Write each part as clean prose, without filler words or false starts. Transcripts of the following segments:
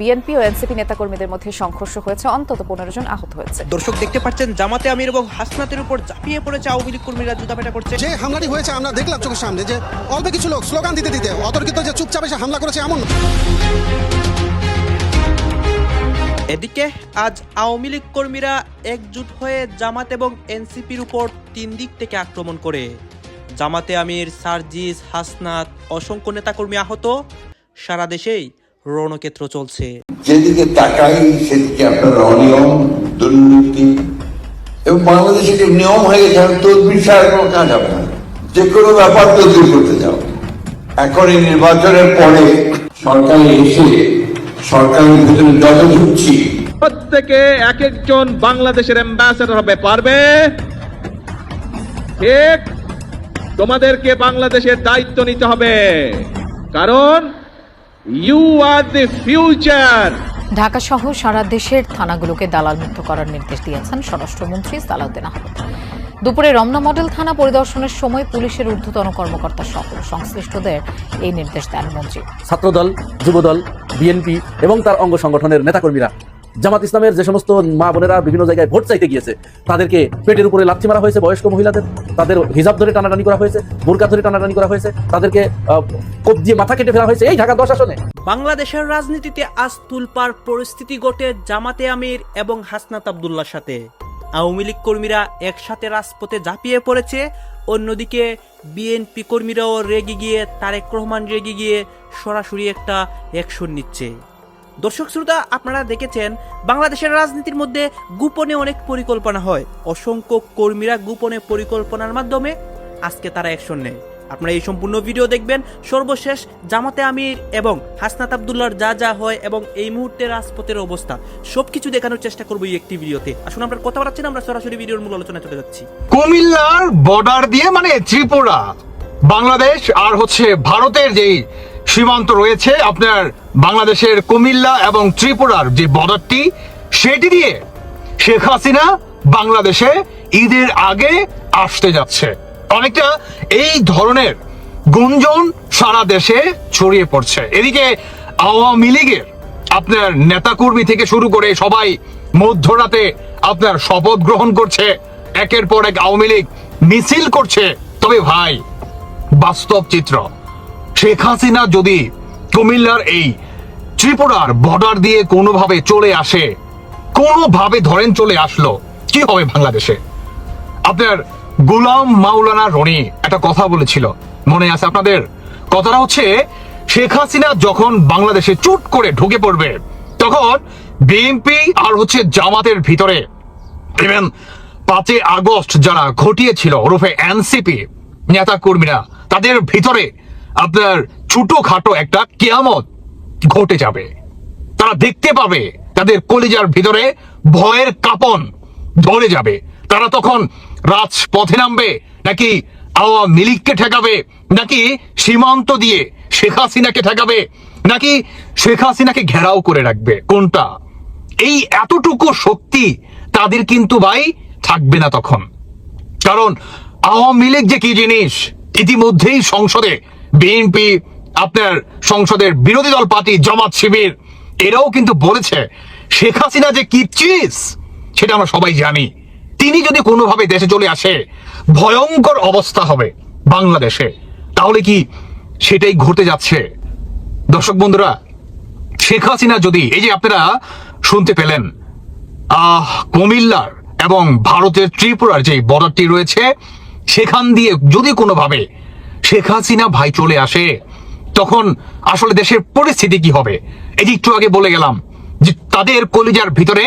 BNP ও NCP নেতাকর্মীদের মধ্যে সংঘর্ষ হয়েছে, অন্তত 15 জন আহত হয়েছে। দর্শক দেখতে পাচ্ছেন জামাতে আমির এবং হাসনাতের উপর ঝাঁপিয়ে পড়েছে আওয়ামী লীগ কর্মীরা, জুতাপেটা করছে। যে হামলাটি হয়েছে আমরা দেখলাম চোখের সামনে, যে অল্প কিছু লোক স্লোগান দিতে দিতে অতর্কিত যে চুপচাপ এসে হামলা করেছে এমন। এদিকে আজ আওয়ামী লীগ কর্মীরা একজুট হয়ে জামাত এবং এনসিপির উপর 3 দিক থেকে আক্রমণ করে। জামাতে আমির, সার্জিস, হাসনাত, অসংখ্য নেতাকর্মী আহত। সারা দেশেই রণক্ষেত্র চলছে। যেদিকে তাকাই সেদিকে আপনার অনিয়ম, দুর্নীতি এবং বাংলাদেশে যে নিয়ম হয়ে গেছে তদবির ছাড়া কোনো কাজ হবে না। যে কোনো ব্যাপার তদবির করতে যাও। এখন এই নির্বাচনের পরে সরকারে এসে সরকারের ভিতরে যত ঢুকছি প্রত্যেকে এক একজন বাংলাদেশের অ্যাম্বাসেডর হবে পারবে। ঠিক তোমাদেরকে বাংলাদেশের দায়িত্ব নিতে হবে, কারণ you are the future. Dhaka সহ সারা দেশের থানাগুলোকে দালাল মুক্ত করার নির্দেশ দিয়েছেন স্বরাষ্ট্রমন্ত্রী সালাউদ্দিন আহমেদ। দুপুরে রমনা মডেল থানা পরিদর্শনের সময় পুলিশের ঊর্ধ্বতন কর্মকর্তা সহ সংশ্লিষ্টদের এই নির্দেশ দেন মন্ত্রী। ছাত্রদল, যুবদল, বিএনপি এবং তার অঙ্গ সংগঠনের নেতাকর্মীরা, জামাত ইসলামের যে সমস্ত মা বোনেরা বিভিন্ন জায়গায় ভোট চাইতে গিয়েছে তাদেরকে পেটের উপরে লাথি মারা হয়েছে, বয়স্ক মহিলাদের তাদের হিজাব ধরে টানাটানি করা হয়েছে, বোরকা ধরে টানাটানি করা হয়েছে, তাদেরকে কোপ দিয়ে মাথা কেটে ফেলা হয়েছে এই ঢাকা 10 আসনে। বাংলাদেশের রাজনীতিতে আজ তুলপার পরিস্থিতি ঘটে জামাতে আমির এবং হাসনাত আব্দুল্লাহর সাথে। আওয়ামী লীগ কর্মীরা একসাথে রাজপথে ঝাঁপিয়ে পড়েছে, অন্যদিকে বিএনপি কর্মীরাও রেগে গিয়ে, তারেক রহমান রেগে গিয়ে সরাসরি একটা অ্যাকশন নিচ্ছে। দর্শক শ্রোতা, আপনারা দেখেছেন বাংলাদেশের রাজনীতির মধ্যে গোপনে অনেক পরিকল্পনা হয়। অসংখ্য কর্মীরা গোপনে পরিকল্পনার মাধ্যমে আজকে তারা অ্যাকশন নেয়। আপনারা এই সম্পূর্ণ ভিডিও দেখবেন। সর্বশেষ জামাতে আমির এবং হাসনাত আব্দুল্লাহর যা যা হয় এবং এই মুহূর্তে রাজপথের অবস্থা সবকিছু দেখানোর চেষ্টা করবো এই একটি ভিডিওতে। আসুন আমরা কথা বলাচ্ছি না, আমরা সরাসরি ভিডিওর মূল আলোচনায় চলে যাচ্ছি। কুমিল্লার বর্ডার দিয়ে মানে ত্রিপুরা, বাংলাদেশ আর ভারতের যেই সীমান্ত রয়েছে, আপনার বাংলাদেশের কুমিল্লা এবং ত্রিপুরার যে বর্ডারটি, সেটি দিয়ে শেখ হাসিনা বাংলাদেশে ঈদের আগে আসতে যাচ্ছে। অনেকটা এই ধরনের গুঞ্জন সারা দেশে ছড়িয়ে পড়ছে। এদিকে আওয়ামী লীগের আপনার নেতাকর্মী থেকে শুরু করে সবাই মধ্যরাতে আপনার শপথ গ্রহণ করছে, একের পর এক আওয়ামী লীগ মিছিল করছে। তবে ভাই, বাস্তব চিত্র, শেখ হাসিনা যদি কুমিল্লার এই ত্রিপুরার বর্ডার দিয়ে কোনোভাবে চলে আসে, কোনোভাবে ধরেন চলে আসলো, কি হবে বাংলাদেশে? আপনার গোলাম মাওলানা রনি একটা কথা বলেছিল, মনে আছে আপনাদের? কথাটা হচ্ছে, শেখ হাসিনা যখন বাংলাদেশে চুট করে ঢুকে পড়বে, তখন বিএনপি আর জামাতের ভিতরে ইভেন 5 আগস্ট যারা ঘটিয়েছিল ওরফে এনসিপি নেতা কর্মীরা, তাদের ভিতরে আপনার ছোটখাটো একটা কিয়ামত ঘটে যাবে। তারা দেখতে পাবে তাদের কলিজার ভিতরে ভয়ের কাঁপন ধরে যাবে। তারা তখন রাজপথে নামবে, নাকি আওয়ামী লীগকে ঠেকাবে, নাকি সীমান্ত দিয়ে শেখ হাসিনাকে ঠেকাবে, নাকি শেখ হাসিনাকে ঘেরাও করে রাখবে? কোনটা? এই এতটুকু শক্তি তাদের কিন্তু ভাই থাকবে না তখন। কারণ আওয়ামী লীগ যে কি জিনিস, ইতিমধ্যেই সংসদে বিএনপি, আপনার সংসদের বিরোধী দল পার্টি জামাত শিবির, এরাও কিন্তু বলেছে শেখ হাসিনা যে কি চিজ সেটা আমরা সবাই জানি। তিনি যদি কোনোভাবে দেশে চলে আসে, ভয়ঙ্কর অবস্থা হবে বাংলাদেশে। তাহলে কি সেটাই ঘটে যাচ্ছে? দর্শক বন্ধুরা, শেখ হাসিনা যদি, এই যে আপনারা শুনতে পেলেন, কুমিল্লার এবং ভারতের ত্রিপুরার যে বর্ডারটি রয়েছে, সেখান দিয়ে যদি কোনোভাবে শেখ হাসিনা ভাই চলে আসে, তখন আসলে দেশের পরিস্থিতি কি হবে? এই যে একটু আগে বলে গেলাম যে তাদের কলিজার ভিতরে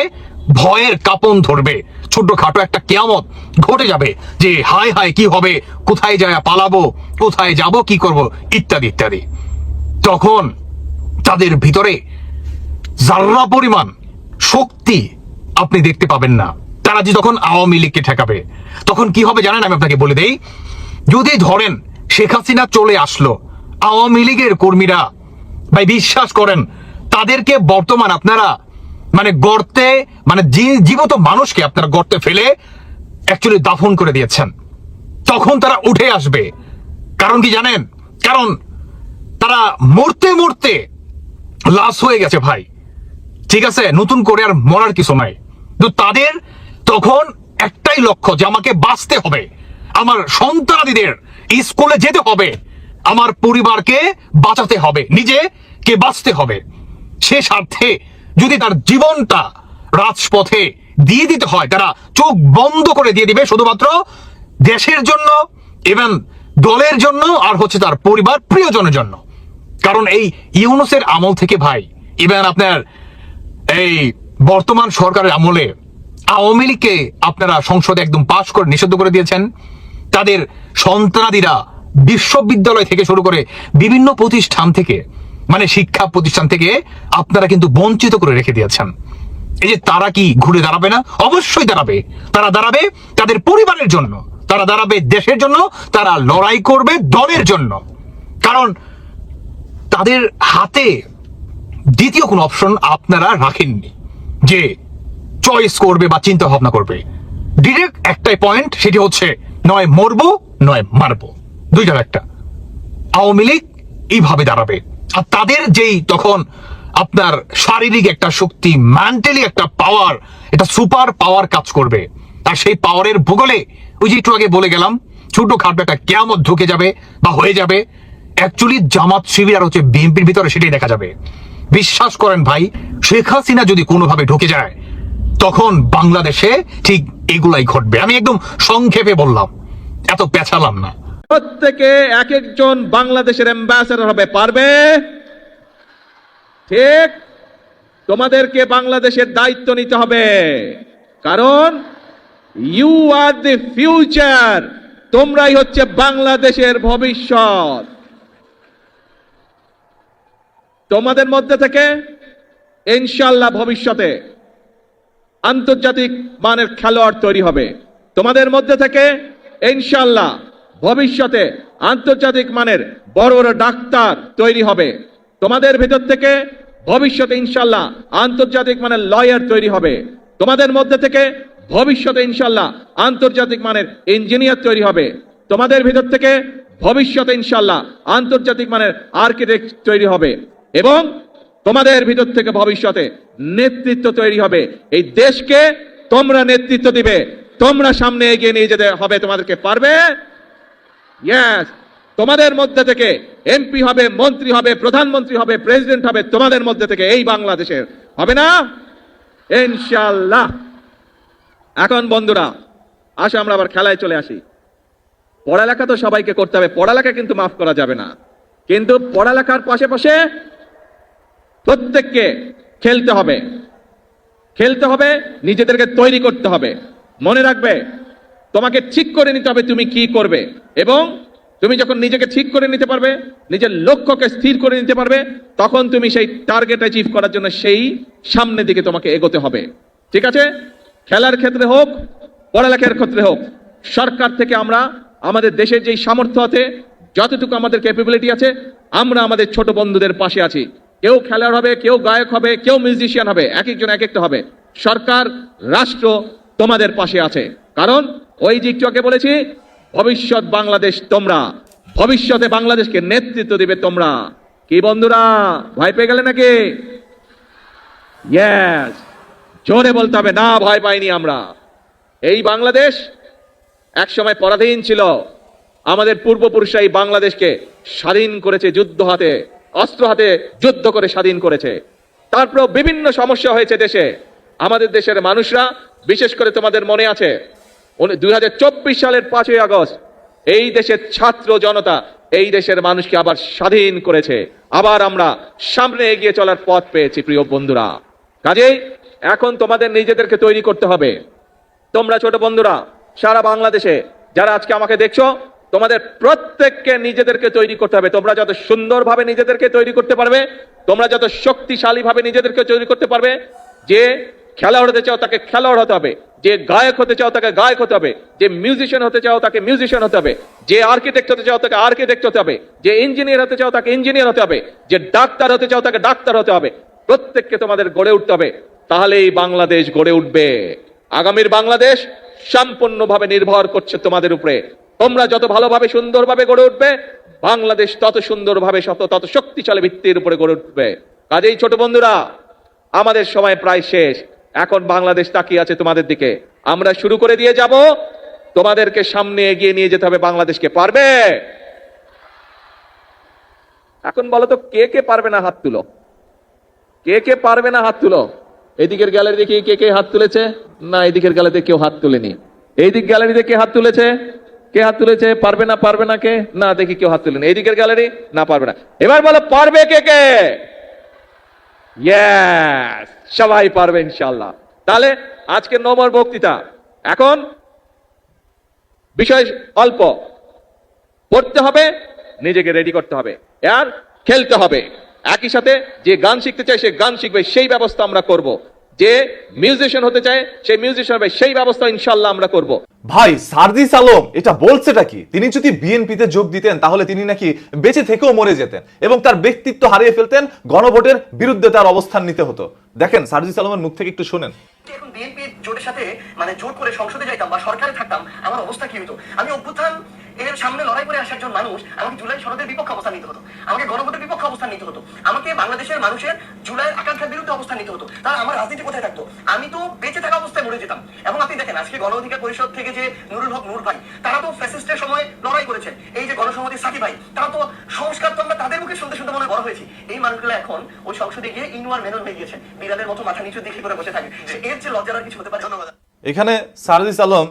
ভয়ের কাঁপন ধরবে, ছোটখাটো একটা কিয়ামত ঘটে যাবে, যে হায় হায় কি হবে, কোথায় যায় পালাবো, কোথায় যাব, কি করব, ইত্যাদি ইত্যাদি। তখন তাদের ভিতরে জাররা পরিমাণ শক্তি আপনি দেখতে পাবেন না। তারা যে তখন আওয়ামী লীগকে ঠেকাবে, তখন কি হবে জানেন? আমি আপনাকে বলে দেই, যদি ধরেন শেখ হাসিনা চলে আসলো, আওয়ামী লীগের কর্মীরা ভাই বিশ্বাস করেন, তাদেরকে বর্তমান আপনারা মানে গর্তে, মানে জীবিত মানুষকে আপনারা গর্তে ফেলে অ্যাকচুয়ালি দাফন করে দিয়েছেন। তখন তারা উঠে আসবে। কারণ কি জানেন? কারণ তারা মরতে মরতে লাশ হয়ে গেছে ভাই। ঠিক আছে, নতুন করে আর মরার কিছু নাই। তো তাদের তখন একটাই লক্ষ্য যে আমাকে বাঁচতে হবে, আমার সন্তানাদিদের স্কুলে যেতে হবে, আমার পরিবারকে বাঁচাতে হবে, নিজেকে বাঁচতে হবে। সে স্বার্থে যদি তার জীবনটা রাজপথে দিয়ে দিতে হয়, তারা চোখ বন্ধ করে দিয়ে দিবে শুধুমাত্র দেশের জন্য, ইভেন দলের জন্য, আর হচ্ছে তার পরিবার প্রিয়জনের জন্য। কারণ এই ইউনূসের আমল থেকে ভাই, ইভেন আপনার এই বর্তমান সরকারের আমলে আওয়ামী লীগকে আপনারা সংসদে একদম পাশ করে নিষিদ্ধ করে দিয়েছেন। তাদের সন্তানাদিরা বিশ্ববিদ্যালয় থেকে শুরু করে বিভিন্ন প্রতিষ্ঠান থেকে, মানে শিক্ষা প্রতিষ্ঠান থেকে আপনারা কিন্তু বঞ্চিত করে রেখে দিয়েছেন। এই যে তারা কি ঘুরে দাঁড়াবে না? অবশ্যই দাঁড়াবে। তারা দাঁড়াবে তাদের পরিবারের জন্য, তারা দাঁড়াবে দেশের জন্য, তারা লড়াই করবে দলের জন্য। কারণ তাদের হাতে দ্বিতীয় কোনো অপশন আপনারা রাখেননি যে চয়েস করবে বা চিন্তা ভাবনা করবে। ডিরেক্ট একটাই পয়েন্ট, সেটি হচ্ছে নয় মরবো নয় মারবো, দুইটার একটা। আওয়ামী লীগ এইভাবে দাঁড়াবে। আর তাদের যেই তখন আপনার শারীরিক একটা শক্তি, মেন্টালি একটা পাওয়ার, এটা সুপার পাওয়ার কাজ করবে। আর সেই পাওয়ারের ভূগোলে ওই যে একটু আগে বলে গেলাম, ছোটখাটো একটা কিয়ামত ঢুকে যাবে বা হয়ে যাবে। অ্যাকচুয়ালি জামাত শিবির আর হচ্ছে বিএনপির ভিতরে সেটাই দেখা যাবে। বিশ্বাস করেন ভাই, শেখ হাসিনা যদি কোনোভাবে ঢুকে যায়, তখন বাংলাদেশে ঠিক এগুলাই ঘটবে। আমি একদম সংক্ষেপে বললাম, এত পেছালাম না। প্রত্যেকে এক একজন বাংলাদেশের অ্যাম্বাসেডর হবে, পারবে? ঠিক, তোমাদেরকে বাংলাদেশের দায়িত্ব নিতে হবে, কারণ ইউ আর দি ফিউচার। তোমরাই হচ্ছে বাংলাদেশের ভবিষ্যৎ। তোমাদের মধ্যে থেকে ইনশাআল্লাহ ভবিষ্যতে আন্তর্জাতিক মানের খেলোয়াড় তৈরি হবে। তোমাদের মধ্যে থেকে ইনশাআল্লাহ ভবিষ্যতে আন্তর্জাতিক মানের বড় বড় ডাক্তার তৈরি হবে। তোমাদের ভিতর থেকে ভবিষ্যতে ইনশাআল্লাহ আন্তর্জাতিক মানের লয়ার তৈরি হবে। তোমাদের মধ্যে থেকে ভবিষ্যতে ইনশাআল্লাহ আন্তর্জাতিক মানের ইঞ্জিনিয়ার তৈরি হবে। তোমাদের ভিতর থেকে ভবিষ্যতে ইনশাআল্লাহ আন্তর্জাতিক মানের আর্কিটেক্ট তৈরি হবে। এবং তোমাদের ভিতর থেকে ভবিষ্যতে নেতৃত্ব তৈরি হবে। এই দেশকে তোমরা নেতৃত্ব দিবে, তোমরা সামনে এগিয়ে নিয়ে যেতে হবে তোমাদেরকে, পারবে? ইয়েস। তোমাদের মধ্যে থেকে এমপি হবে, মন্ত্রী হবে, প্রধানমন্ত্রী হবে, প্রেসিডেন্ট হবে তোমাদের মধ্যে থেকে, এই বাংলাদেশের, হবে না? ইনশাআল্লাহ। এখন বন্ধুরা, আসো আমরা আবার খেলায় চলে আসি। পড়ালেখা তো সবাইকে করতে হবে, পড়ালেখা কিন্তু মাফ করা যাবে না। কিন্তু পড়ালেখার পাশে প্রত্যেককে খেলতে হবে, খেলতে হবে, নিজেদেরকে তৈরি করতে হবে। মনে রাখবে, তোমাকে ঠিক করে নিতে হবে তুমি কি করবে, এবং তুমি যখন নিজেকে ঠিক করে নিতে পারবে, নিজের লক্ষ্যকে স্থির করে নিতে পারবে, তখন তুমি সেই টার্গেট অ্যাচিভ করার জন্য সেই সামনের দিকে তোমাকে এগোতে হবে। ঠিক আছে? খেলার ক্ষেত্রে হোক, পড়ালেখার ক্ষেত্রে হোক, সরকার থেকে আমরা আমাদের দেশের যেই সামর্থ্য আছে, যতটুকু আমাদের ক্যাপাবিলিটি আছে, আমরা আমাদের ছোট বন্ধুদের পাশে আছি। কেউ খেলোয়াড় হবে, কেউ গায়ক হবে, কেউ মিউজিশিয়ান হবে, এক একজন এক একটা হবে। সরকার, রাষ্ট্র তোমাদের পাশে আছে। কারণ ওই যে একটু আগে বলেছি, ভবিষ্যৎ বাংলাদেশ তোমরা, ভবিষ্যতে বাংলাদেশকে নেতৃত্ব দিবে তোমরা। কি বন্ধুরা, ভয় পেয়ে গেলে নাকি? ইয়েস, জোরে বলতে হবে, না ভয় পাইনি আমরা। এই বাংলাদেশ একসময় পরাধীন ছিল। আমাদের পূর্বপুরুষরা এই বাংলাদেশকে স্বাধীন করেছে, যুদ্ধ হাতে, অস্ত্র হাতে যুদ্ধ করে স্বাধীন করেছে। তারপর বিভিন্ন সমস্যা হয়েছে দেশে। আমাদের দেশের মানুষরা, বিশেষ করে তোমাদের মনে আছে 2024 সালের 5ই আগস্ট এই দেশের ছাত্র জনতা এই দেশের মানুষকে আবার স্বাধীন করেছে। আবার আমরা সামনে এগিয়ে চলার পথ পেয়েছি প্রিয় বন্ধুরা। কাজেই এখন তোমাদের নিজেদেরকে তৈরি করতে হবে। তোমরা ছোট বন্ধুরা সারা বাংলাদেশে যারা আজকে আমাকে দেখছো, তোমাদের প্রত্যেককে নিজেদেরকে তৈরি করতে হবে। তোমরা যত সুন্দরভাবে নিজেদেরকে তৈরি করতে পারবে, তোমরা যত শক্তিশালী ভাবে নিজেদেরকে তৈরি করতে পারবে, যে খেলোয়াড় হতে চাও তাকে খেলোয়াড় হতে হবে, যে গায়ক হতে চাও তাকে গায়ক হতে হবে, যে মিউজিশিয়ান হতে চাও তাকে মিউজিশিয়ান হতে হবে, যে আর্কিটেক্ট হতে চাও তাকে আর্কিটেক্ট হতে হবে, যে ইঞ্জিনিয়ার হতে চাও তাকে ইঞ্জিনিয়ার হতে হবে, যে ডাক্তার হতে চাও তাকে ডাক্তার হতে হবে। প্রত্যেককে তোমাদের গড়ে উঠতে হবে, তাহলেই বাংলাদেশ গড়ে উঠবে। আগামীর বাংলাদেশ সম্পূর্ণভাবে নির্ভর করছে তোমাদের উপরে। তোমরা যত ভালোভাবে সুন্দরভাবে গড়ে উঠবে, বাংলাদেশ তত সুন্দরভাবে তত শক্তিশালী ভিত্তির উপরে গড়ে উঠবে। কাজেই ছোট বন্ধুরা, আমাদের সময় প্রায় শেষ। এখন বাংলাদেশ তাকিয়ে আছে তোমাদের দিকে। আমরা শুরু করে দিয়ে যাব, তোমাদেরকে সামনে এগিয়ে নিয়ে যেতে হবে। বাংলাদেশকে পারবে? এখন বলো তো কে কে পারবে না, হাত তুলো। কে কে পারবে না হাত তুলো। এদিকের গ্যালারি দেখি কে কে হাত তুলেছে। না, এদিকের গ্যালারিতে কেউ হাত তুলেনি। এইদিক গ্যালারিতে কে হাত তুলেছে? কে হাত তুলেছে? পারবে না, পারবে না কে? না, দেখি কেউ হাত তুলেনি। এইদিকের গ্যালারি, না পারবে না। এবার বলো পারবে কে কে? ইয়েস, সবাই পারবে ইনশাআল্লাহ। তাহলে আজকে নম্বর বক্তৃতা। এখন বিষয় অল্প, পড়তে হবে, নিজেকে রেডি করতে হবে, আর খেলতে হবে। একই সাথে যে গান শিখতে চায় সে গান শিখবে, সেই ব্যবস্থা আমরা করব। যে মিউজিশিয়ান হতে চায় সেই মিউজিশিয়ান হবে, সেই ব্যবস্থা ইনশাআল্লাহ আমরা করব। ভাই সার্জিস আলম এটা বলছেটা কি? তিনি যদি বিএনপিতে যোগ দিতেন তাহলে তিনি নাকি বেঁচে থেকেও মরে যেতেন এবং তার ব্যক্তিত্ব হারিয়ে ফেলতেন, গণভোটের বিরুদ্ধে তার অবস্থান নিতে হতো। দেখেন সার্জিস আলমের মুখ থেকে একটু শোনেন। এখন বিএনপি জোটের সাথে জোট করে সংসদে যাইতাম বা সরকারে থাকতাম, আমার অবস্থা কি হতো? আমি অভ্যুত্থান এর সামনে লড়াই করে আসার একজন মানুষ, আমাকে জুলাই সনদের বিপক্ষে অবস্থান নিতে হতো, আমাকে গণভোটের বিপক্ষে অবস্থান নিতে হতো, আমাকে বাংলাদেশের মানুষের জুলাই আকাঙ্ক্ষার বিরুদ্ধে অবস্থান নিতে হতো। তার আমার রাজনীতি কোথায় থাকতো? আমি তো বেঁচে থাকা অবস্থায় মরে যেতাম। এবং আপনি দেখেন আজকে গণ অধিকার পরিষদ থেকে যে নুরুল হক নূর ভাই, তারা তো ফ্যাসিস্টের সময় লড়াই করেছেন। এই যে গণসংহতি সাথী ভাই, তারা তো সংস্কার তো আমরা তাদের মুখে শুনতে শুনতে মনে বড় হয়েছি। এই মানুষগুলো এখন ওই সংসদে গিয়ে ইনওয়ার মেনন হয়ে গিয়েছেন, বিড়ালের মতো মাথা নিচু দিকে করে বসে থাকে। এর যে লজ্জার আর কিছু হতে পারে? ধন্যবাদ। এখানে সার্জিস আলম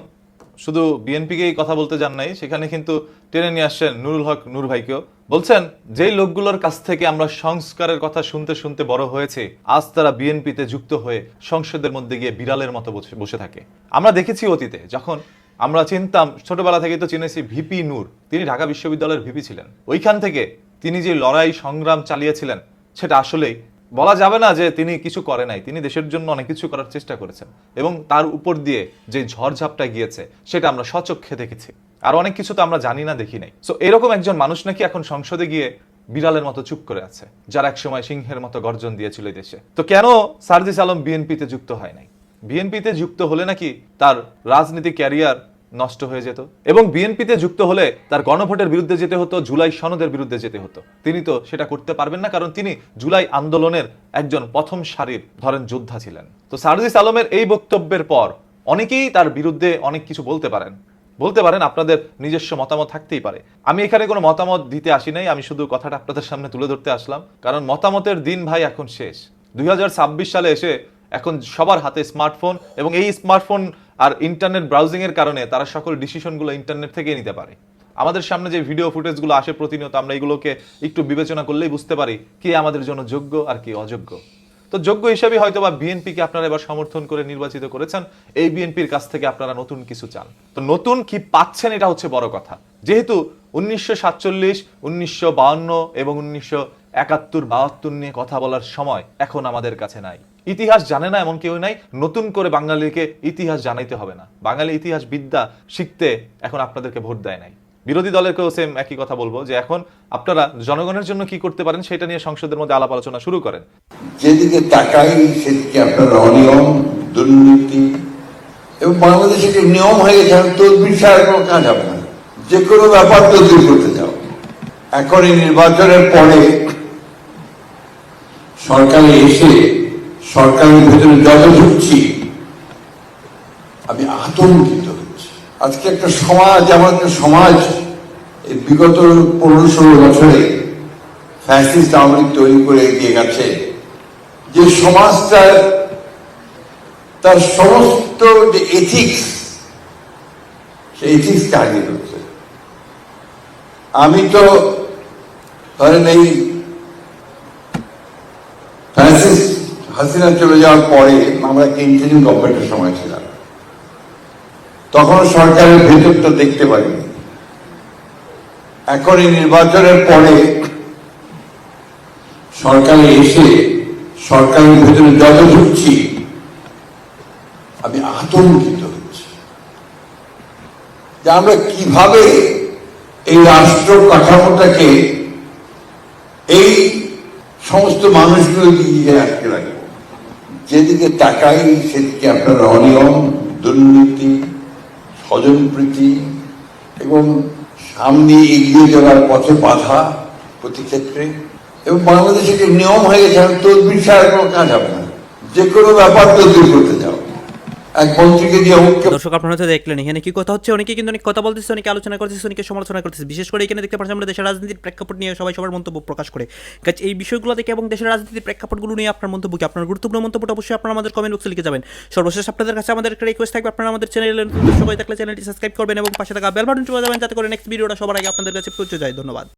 শুধু বিএনপিকেই কথা বলতে যান নাই, সেখানে কিন্তু টেনে নিয়ে আসছেন নুরুল হক নূর ভাইকেও। বলছেন যেই লোকগুলোর কাছ থেকে আমরা সংস্কারের কথা শুনতে শুনতে বড় হয়েছে, আজ তারা বিএনপিতে যুক্ত হয়ে সংসদের মধ্যে গিয়ে বিড়ালের মতো বসে থাকে। আমরা দেখেছি অতীতে, যখন আমরা চিনতাম, ছোটবেলা থেকেই তো চিনেছি ভিপি নূর, তিনি ঢাকা বিশ্ববিদ্যালয়ের ভিপি ছিলেন। ওইখান থেকে তিনি যে লড়াই সংগ্রাম চালিয়েছিলেন সেটা আসলেই বলা যাবে না যে তিনি কিছু করে নাই। তিনি দেশের জন্য অনেক কিছু করার চেষ্টা করেছেন এবং তার উপর দিয়ে যে ঝড়ঝাপটা গিয়েছে সেটা আমরা স্বচক্ষে দেখেছি। আর অনেক কিছু তো আমরা জানি না, দেখি নাই। সো এরকম একজন মানুষ নাকি এখন সংসদে গিয়ে বিড়ালের মতো চুপ করে আছে, যারা একসময় সিংহের মতো গর্জন দিয়েছিল দেশে। তো কেন সার্জিস আলম বিএনপিতে যুক্ত হয় নাই? বিএনপিতে যুক্ত হলে নাকি তার রাজনীতি ক্যারিয়ার নষ্ট হয়ে যেত এবং বিএনপিতে যুক্ত হলে তার গণভোটের বিরুদ্ধে যেতে হতো, জুলাই সনদের বিরুদ্ধে যেতে হতো। তিনি তো সেটা করতে পারবেন না, কারণ তিনি জুলাই আন্দোলনের একজন প্রথম সারির ধরেন যোদ্ধা ছিলেন। তো সার্জিস আলমের এই বক্তব্যের পর অনেকেই তার বিরুদ্ধে অনেক কিছু বলতে পারেন, আপনাদের নিজস্ব মতামত থাকতেই পারে। আমি এখানে কোনো মতামত দিতে আসি নাই, আমি শুধু কথাটা আপনাদের সামনে তুলে ধরতে আসলাম, কারণ মতামতের দিন ভাই এখন শেষ। 2026 সালে এসে এখন সবার হাতে স্মার্টফোন, এবং এই স্মার্টফোন আর ইন্টারনেট ব্রাউজিং এর কারণে তারা সকল ডিসিশনগুলো ইন্টারনেট থেকে নিতে পারে। আমাদের সামনে যে ভিডিও ফুটেজগুলো আসে প্রতিনিয়ত, আমরা এগুলোকে একটু বিবেচনা করলেই বুঝতে পারি কে আমাদের জন্য যোগ্য আর কি অযোগ্য। তো যোগ্য হিসেবে হয়তো বা বিএনপিকে আপনারা এবার সমর্থন করে নির্বাচিত করেছেন, এই বিএনপির কাছ থেকে আপনারা নতুন কিছু চান। তো নতুন কি পাচ্ছেন এটা হচ্ছে বড় কথা। যেহেতু 1947, 1952 এবং 1971-72 নিয়ে কথা বলার সময় এখন আমাদের কাছে নাই। ইতিহাস জানে না এমন কেউ নাই, নতুন করে বাঙালিকে ইতিহাস জানাইতে হবে না। বাঙালি ইতিহাস বিদ্যা শিখতে এখন আপনাদেরকে ভোট দেয় নাই। বিরোধী দলেরকেও সেম একই কথা বলবো যে এখন আপনারা জনগণের জন্য কি করতে পারেন সেটা নিয়ে সংসদের মধ্যে আলাপ আলোচনা শুরু করেন। যেদিকে তাকাই সেদিকে আপনার অনিয়ম, দুর্নীতি এবং বাংলাদেশে যে নিয়ম হয়ে গেছে, তদবির ছাড়া কোনো কাজ হবে না। যে কোনো ব্যাপার তদবির করতে যাও। এখন এই নির্বাচনের পরে সরকারে এসে সরকারের ভেতরে যত ঢুকছি আমি আতঙ্কিত হচ্ছি। আজকে একটা সমাজ, এমন একটা সমাজ এই বিগত 15-16 বছরে ফ্যাসিস্ট আওয়ামী লীগ তৈরি করে এগিয়ে গেছে, যে সমাজটা তার সমস্ত যে এথিক্স, সেই এথিক্সকে হারিয়ে ফেলছে। আমি তো ধরেন এই ফ্যাসিস্ট হাসিনা চলে যাওয়ার পরে আমরা একটা ইন্টারিম গভর্নমেন্টের সময় ছিলাম, তখন সরকারের ভেতরটা দেখতে পারিনি। এখন এই নির্বাচনের পরে সরকারে এসে সরকারের ভেতরে যত ঢুকছি আমি আতঙ্কিত হচ্ছি যে আমরা কিভাবে এই রাষ্ট্র কাঠামোটাকে এই সমস্ত মানুষগুলো দিয়ে আটকে রাখবো। যেদিকে তাকাই সেদিকে আপনার অনিয়ম, দুর্নীতি, স্বজনপ্রীতি এবং সামনে এগিয়ে যাওয়ার পথে বাধা প্রতি ক্ষেত্রে, এবং বাংলাদেশে যে নিয়ম হয়ে গেছে তদবির ছাড়া কোনো কাজ হবে না। যে কোনো ব্যাপার তো দূর করতে চাও, এক মন্ত্রীকে দিয়ে মুখ্য দর্শক আপনারা তো দেখলেন এখানে কি কথা হচ্ছে, অনেকে কিন্তু অনেক কথা বলতেছে, অনেকে আলোচনা করতেছে, অনেকে সমালোচনা করতেছে। বিশেষ করে এখানে দেখতে পাচ্ছেন আমরা দেশের রাজনীতির প্রেক্ষাপট নিয়ে সবাই সবার মন্তব্য প্রকাশ করে। কাজ এই বিষয়গুলো দেখে এবং দেশের রাজনীতির প্রেক্ষাপটগুলো নিয়ে আপনার মন্তব্য কি, আপনার গুরুত্বপূর্ণ মন্তব্যটা অবশ্যই আপনারা আমাদের কমেন্ট বক্সে লিখে যাবেন। সর্বশেষ আপনাদের কাছে আমাদের একটা রিকোয়েস্ট থাকবে, আপনারা আমাদের চ্যানেলে নতুন দর্শক হয়ে থাকলে চ্যানেলটি সাবস্ক্রাইব করবেন এবং পাশে থাকা বেল বাটন চলে যাবেন যাতে করে নেক্সট ভিডিওটা সবার আগে আপনাদের কাছে পৌঁছে যায়। ধন্যবাদ।